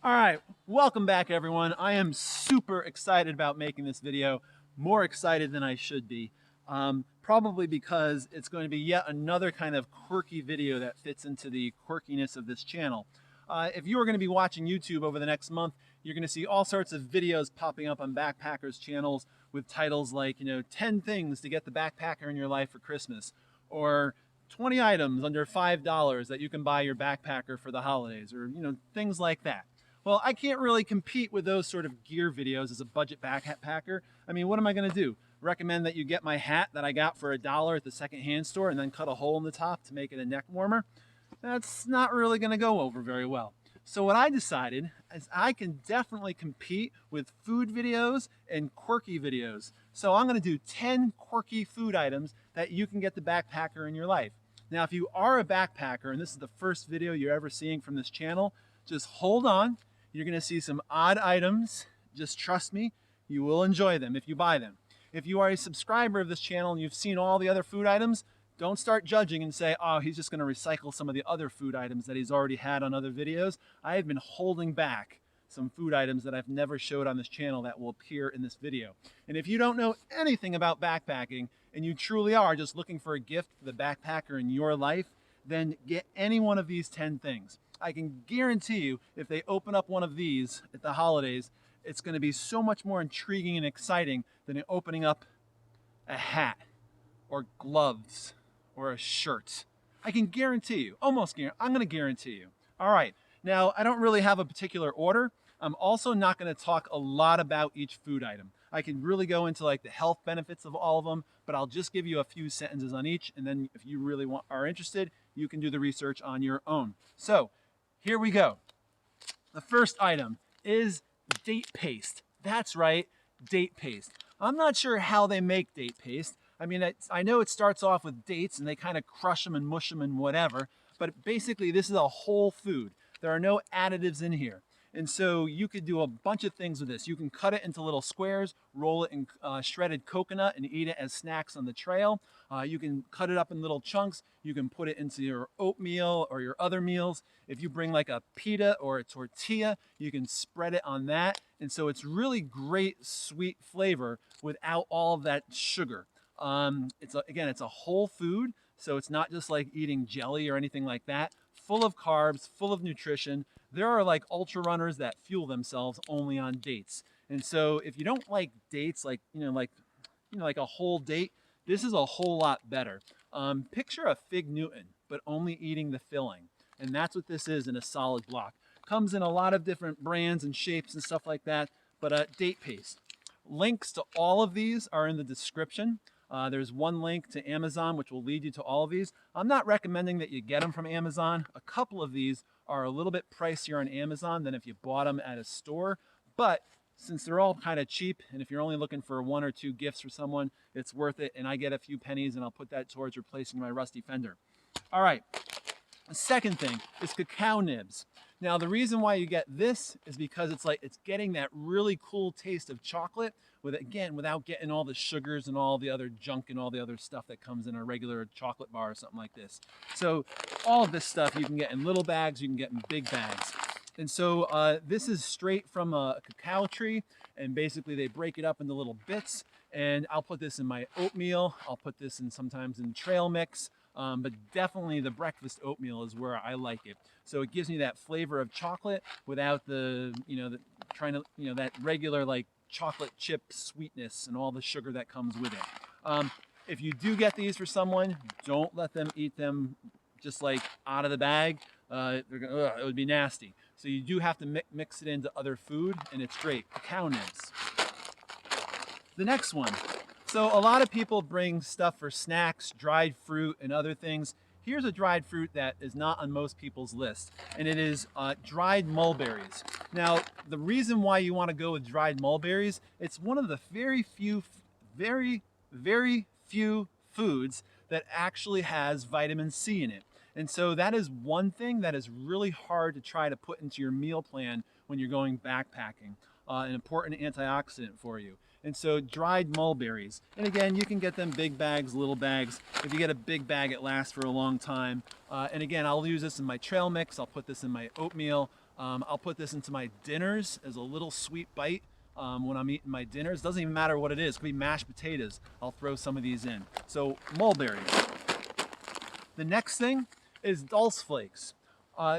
All right, welcome back everyone. I am super excited about making this video, more excited than I should be. Probably because it's going to be yet another kind of quirky video that fits into the quirkiness of this channel. If you are going to be watching YouTube over the next month, you're going to see all sorts of videos popping up on backpackers channels with titles like, 10 things to get the backpacker in your life for Christmas, or 20 items under $5 that you can buy your backpacker for the holidays, or things like that. Well, I can't really compete with those sort of gear videos as a budget backpacker. I mean, what am I going to do? Recommend that you get my hat that I got for $1 at the secondhand store and then cut a hole in the top to make it a neck warmer? That's not really going to go over very well. So what I decided is I can definitely compete with food videos and quirky videos. So I'm going to do 10 quirky food items that you can get the backpacker in your life. Now, if you are a backpacker and this is the first video you're ever seeing from this channel, just hold on. You're going to see some odd items. Just trust me, you will enjoy them if you buy them. If you are a subscriber of this channel and you've seen all the other food items, don't start judging and say, oh, he's just going to recycle some of the other food items that he's already had on other videos. I have been holding back some food items that I've never showed on this channel that will appear in this video. And if you don't know anything about backpacking and you truly are just looking for a gift for the backpacker in your life, then get any one of these 10 things. I can guarantee you if they open up one of these at the holidays, it's going to be so much more intriguing and exciting than opening up a hat or gloves or a shirt. I can guarantee you, almost guarantee, I'm going to guarantee you. All right, now I don't really have a particular order. I'm also not going to talk a lot about each food item. I can really go into like the health benefits of all of them, but I'll just give you a few sentences on each, and then if you really are interested, you can do the research on your own. So here we go. The first item is date paste. That's right, date paste. I'm not sure how they make date paste. I mean, I know it starts off with dates and they kind of crush them and mush them and whatever, but basically this is a whole food. There are no additives in here. And so you could do a bunch of things with this. You can cut it into little squares, roll it in shredded coconut and eat it as snacks on the trail. You can cut it up in little chunks. You can put it into your oatmeal or your other meals. If you bring like a pita or a tortilla, you can spread it on that. And so it's really great sweet flavor without all of that sugar. Again, it's a whole food. So it's not just like eating jelly or anything like that. Full of carbs, full of nutrition. There are like ultra runners that fuel themselves only on dates. And so if you don't like dates, like a whole date, this is a whole lot better. Picture a fig Newton, but only eating the filling. And that's what this is in a solid block. Comes in a lot of different brands and shapes and stuff like that, but date paste. Links to all of these are in the description. There's one link to Amazon, which will lead you to all of these. I'm not recommending that you get them from Amazon. A couple of these are a little bit pricier on Amazon than if you bought them at a store. But since they're all kind of cheap, and if you're only looking for 1 or 2 gifts for someone, it's worth it. And I get a few pennies and I'll put that towards replacing my rusty fender. All right, the second thing is cacao nibs. Now, the reason why you get this is because it's getting that really cool taste of chocolate without getting all the sugars and all the other junk and all the other stuff that comes in a regular chocolate bar or something like this. So all of this stuff you can get in little bags, you can get in big bags. And so this is straight from a cacao tree, and basically they break it up into little bits, and I'll put this in my oatmeal. I'll put this in sometimes in trail mix. But definitely the breakfast oatmeal is where I like it. So it gives me that flavor of chocolate without that regular like chocolate chip sweetness and all the sugar that comes with it. If you do get these for someone, don't let them eat them just like out of the bag. It would be nasty. So you do have to mix it into other food, and it's great. Cacao nibs. The next one. So a lot of people bring stuff for snacks, dried fruit, and other things. Here's a dried fruit that is not on most people's list, and it is dried mulberries. Now, the reason why you want to go with dried mulberries, it's one of the very few foods that actually has vitamin C in it. And so that is one thing that is really hard to try to put into your meal plan when you're going backpacking. An important antioxidant for you. And so dried mulberries. And again, you can get them big bags, little bags. If you get a big bag, it lasts for a long time. And again, I'll use this in my trail mix. I'll put this in my oatmeal. I'll put this into my dinners as a little sweet bite when I'm eating my dinners. Doesn't even matter what it is. It could be mashed potatoes. I'll throw some of these in. So mulberries. The next thing is Dulce Flakes.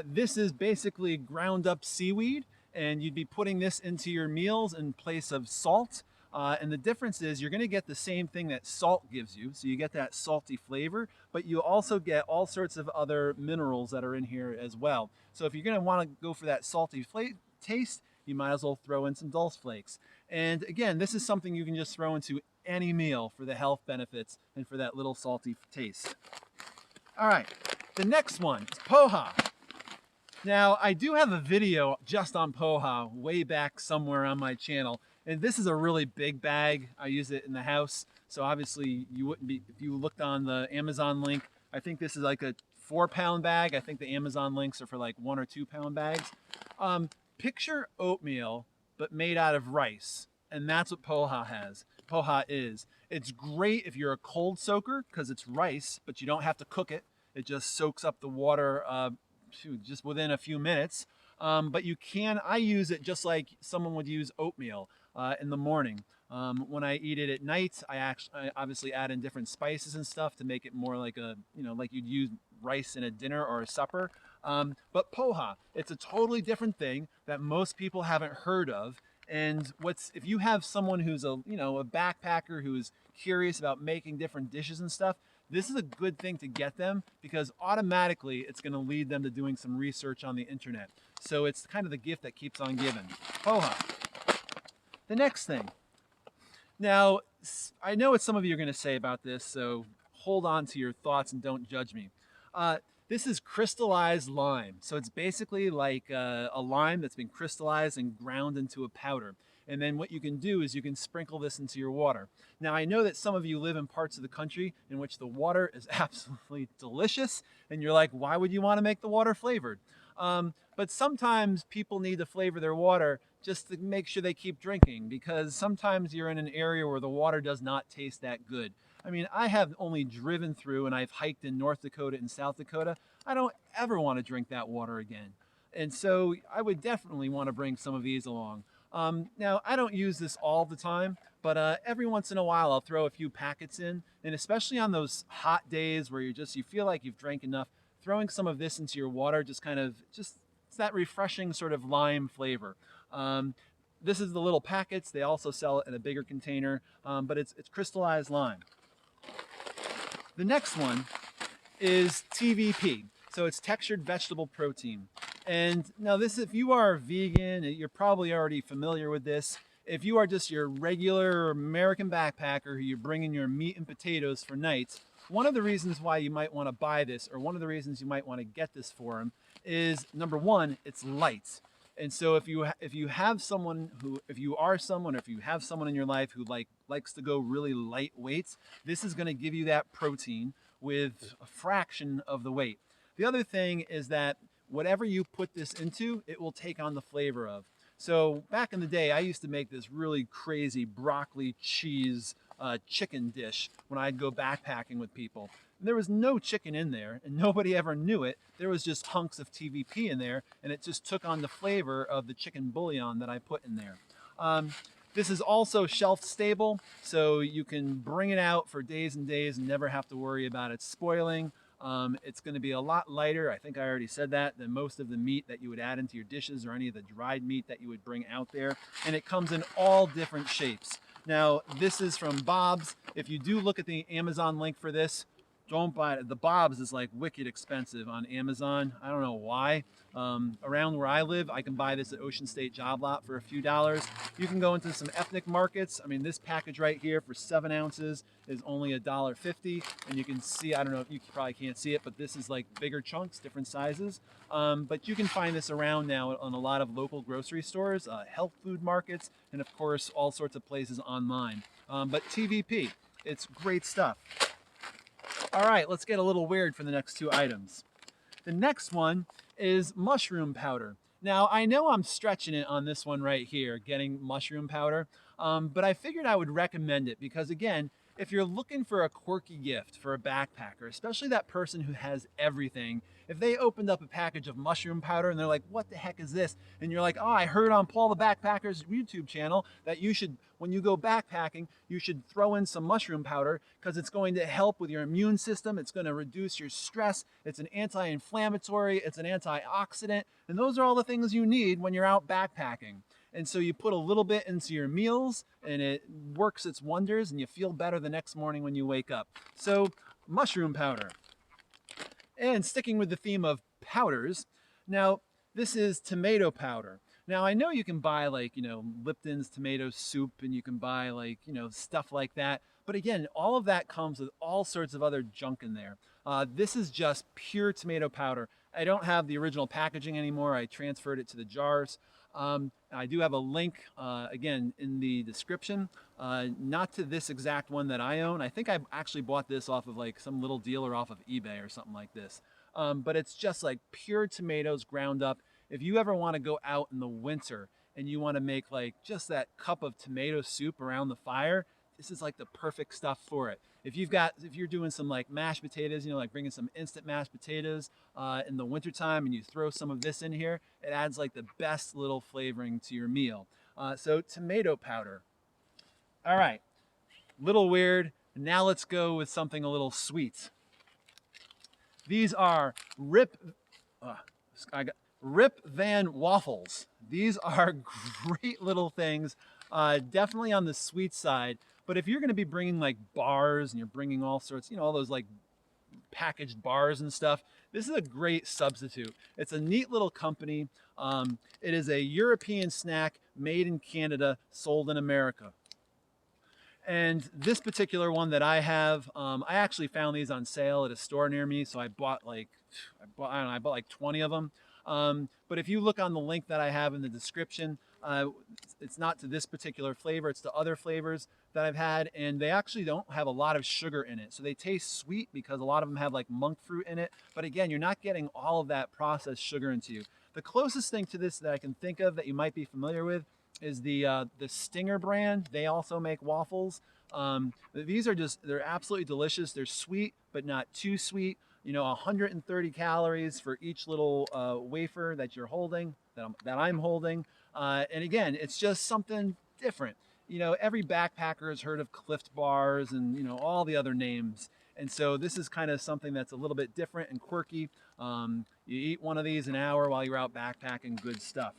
This is basically ground up seaweed, and you'd be putting this into your meals in place of salt. And the difference is you're going to get the same thing that salt gives you. So you get that salty flavor, but you also get all sorts of other minerals that are in here as well. So if you're going to want to go for that salty taste, you might as well throw in some Dulce Flakes. And again, this is something you can just throw into any meal for the health benefits and for that little salty taste. All right, the next one is Poha. Now, I do have a video just on Poha way back somewhere on my channel. And this is a really big bag. I use it in the house. So obviously you wouldn't be, if you looked on the Amazon link, I think this is like a 4-pound bag. I think the Amazon links are for like 1 or 2 pound bags. Picture oatmeal, but made out of rice. And that's what Poha has. Poha is. It's great if you're a cold soaker because it's rice, but you don't have to cook it. It just soaks up the water just within a few minutes. But you can, I use it just like someone would use oatmeal in the morning. When I eat it at night, I obviously add in different spices and stuff to make it more like a, like you'd use rice in a dinner or a supper. But Poha, it's a totally different thing that most people haven't heard of. And if you have someone who's a backpacker who's curious about making different dishes and stuff, this is a good thing to get them because automatically it's going to lead them to doing some research on the internet. So it's kind of the gift that keeps on giving. Poha. The next thing. Now, I know what some of you are going to say about this, so hold on to your thoughts and don't judge me. This is crystallized lime. So it's basically like a lime that's been crystallized and ground into a powder. And then what you can do is you can sprinkle this into your water. Now, I know that some of you live in parts of the country in which the water is absolutely delicious. And you're like, why would you want to make the water flavored? But sometimes people need to flavor their water just to make sure they keep drinking, because sometimes you're in an area where the water does not taste that good. I mean, I have only driven through and I've hiked in North Dakota and South Dakota. I don't ever want to drink that water again. And so I would definitely want to bring some of these along. Now, I don't use this all the time, but every once in a while I'll throw a few packets in, and especially on those hot days where you feel like you've drank enough, throwing some of this into your water it's that refreshing sort of lime flavor. This is the little packets. They also sell it in a bigger container, but it's crystallized lime. The next one is TVP. So it's textured vegetable protein. And now this, if you are vegan, you're probably already familiar with this. If you are just your regular American backpacker who you're bringing your meat and potatoes for nights, one of the reasons why you might want to buy this, or one of the reasons you might want to get this for them, is number one, it's light. And so if you have someone if you have someone in your life who likes to go really lightweight, this is going to give you that protein with a fraction of the weight. The other thing is that whatever you put this into, it will take on the flavor of. So back in the day, I used to make this really crazy broccoli cheese chicken dish when I'd go backpacking with people. And there was no chicken in there, and nobody ever knew it. There was just hunks of TVP in there, and it just took on the flavor of the chicken bouillon that I put in there. This is also shelf stable, so you can bring it out for days and days and never have to worry about it spoiling. It's going to be a lot lighter, I think I already said that, than most of the meat that you would add into your dishes or any of the dried meat that you would bring out there. And it comes in all different shapes. Now, this is from Bob's. If you do look at the Amazon link for this, don't buy it. The Bob's is like wicked expensive on Amazon. I don't know why. Around where I live, I can buy this at Ocean State Job Lot for a few dollars. You can go into some ethnic markets. I mean, this package right here for 7 ounces is only $1.50. And you can see, I don't know if you probably can't see it, but this is like bigger chunks, different sizes. But you can find this around now on a lot of local grocery stores, health food markets, and of course, all sorts of places online. But TVP, it's great stuff. All right, let's get a little weird for the next 2 items. The next one is mushroom powder. Now, I know I'm stretching it on this one right here, getting mushroom powder, but I figured I would recommend it because, again, if you're looking for a quirky gift for a backpacker, especially that person who has everything, if they opened up a package of mushroom powder and they're like, what the heck is this? And you're like, oh, I heard on Paul the Backpacker's YouTube channel that you should, when you go backpacking, you should throw in some mushroom powder because it's going to help with your immune system. It's going to reduce your stress. It's an anti-inflammatory, it's an antioxidant. And those are all the things you need when you're out backpacking. And so you put a little bit into your meals and it works its wonders and you feel better the next morning when you wake up. So mushroom powder. And sticking with the theme of powders, now this is tomato powder. Now I know you can buy like, Lipton's tomato soup and you can buy like, stuff like that. But again, all of that comes with all sorts of other junk in there. This is just pure tomato powder. I don't have the original packaging anymore. I transferred it to the jars. I do have a link, again, in the description, not to this exact one that I own. I think I actually bought this off of like some little dealer off of eBay or something like this. But it's just like pure tomatoes ground up. If you ever want to go out in the winter and you want to make like just that cup of tomato soup around the fire, this is like the perfect stuff for it. If you're doing some like mashed potatoes, like bringing some instant mashed potatoes in the wintertime and you throw some of this in here, it adds like the best little flavoring to your meal. So tomato powder. All right, little weird. Now let's go with something a little sweet. These are Rip Van Waffles. These are great little things, definitely on the sweet side. But if you're going to be bringing like bars and you're bringing all sorts, all those like packaged bars and stuff, this is a great substitute. It's a neat little company. It is a European snack made in Canada, sold in America. And this particular one that I have, I actually found these on sale at a store near me. So I bought like 20 of them. But if you look on the link that I have in the description, it's not to this particular flavor, it's to other flavors that I've had, and they actually don't have a lot of sugar in it. So they taste sweet because a lot of them have like monk fruit in it. But again, you're not getting all of that processed sugar into you. The closest thing to this that I can think of that you might be familiar with is the Stinger brand. They also make waffles. These are they're absolutely delicious. They're sweet, but not too sweet. 130 calories for each little wafer that you're holding, that I'm holding. And again, it's just something different. Every backpacker has heard of Cliff bars and, all the other names. And so this is kind of something that's a little bit different and quirky. You eat one of these an hour while you're out backpacking, good stuff.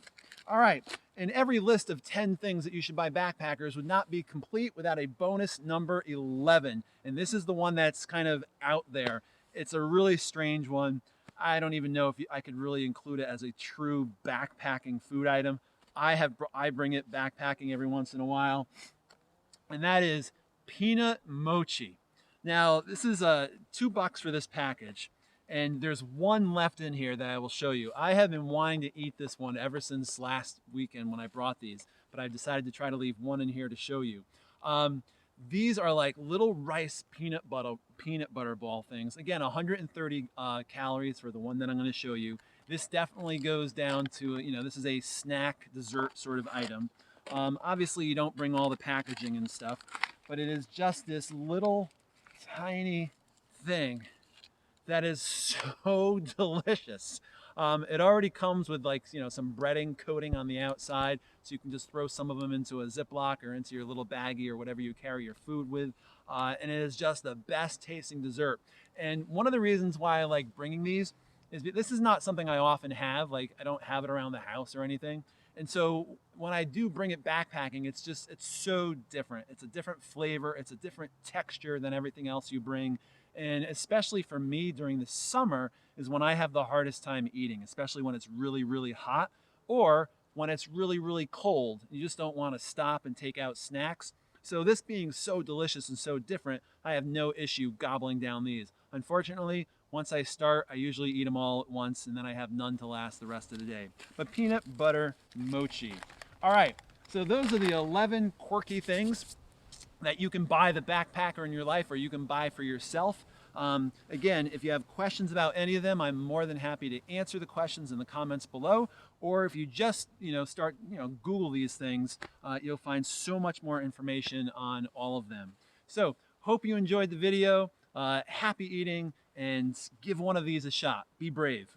All right, and every list of 10 things that you should buy backpackers would not be complete without a bonus number 11. And this is the one that's kind of out there. It's a really strange one. I don't even know if I could really include it as a true backpacking food item. I bring it backpacking every once in a while, and that is peanut mochi. Now, this is $2 for this package, and there's one left in here that I will show you. I have been wanting to eat this one ever since last weekend when I brought these, but I've decided to try to leave one in here to show you. These are like little rice peanut butter ball things. Again, 130 calories for the one that I'm going to show you. This definitely goes down to, this is a snack dessert sort of item. Obviously, you don't bring all the packaging and stuff, but it is just this little tiny thing that is so delicious. It already comes with like, some breading coating on the outside, so you can just throw some of them into a Ziploc or into your little baggie or whatever you carry your food with. And it is just the best tasting dessert. And one of the reasons why I like bringing these is this is not something I often have. Like, I don't have it around the house or anything. And so when I do bring it backpacking, it's so different. It's a different flavor. It's a different texture than everything else you bring. And especially for me during the summer is when I have the hardest time eating, especially when it's really, really hot or when it's really, really cold. You just don't want to stop and take out snacks. So this being so delicious and so different, I have no issue gobbling down these. Unfortunately, once I start, I usually eat them all at once and then I have none to last the rest of the day. But peanut butter mochi. All right, so those are the 11 quirky things that you can buy the backpacker in your life or you can buy for yourself. Again, if you have questions about any of them, I'm more than happy to answer the questions in the comments below. Or if you just, start, Google these things, you'll find so much more information on all of them. So Hope you enjoyed the video. Happy eating, and give one of these a shot. Be brave.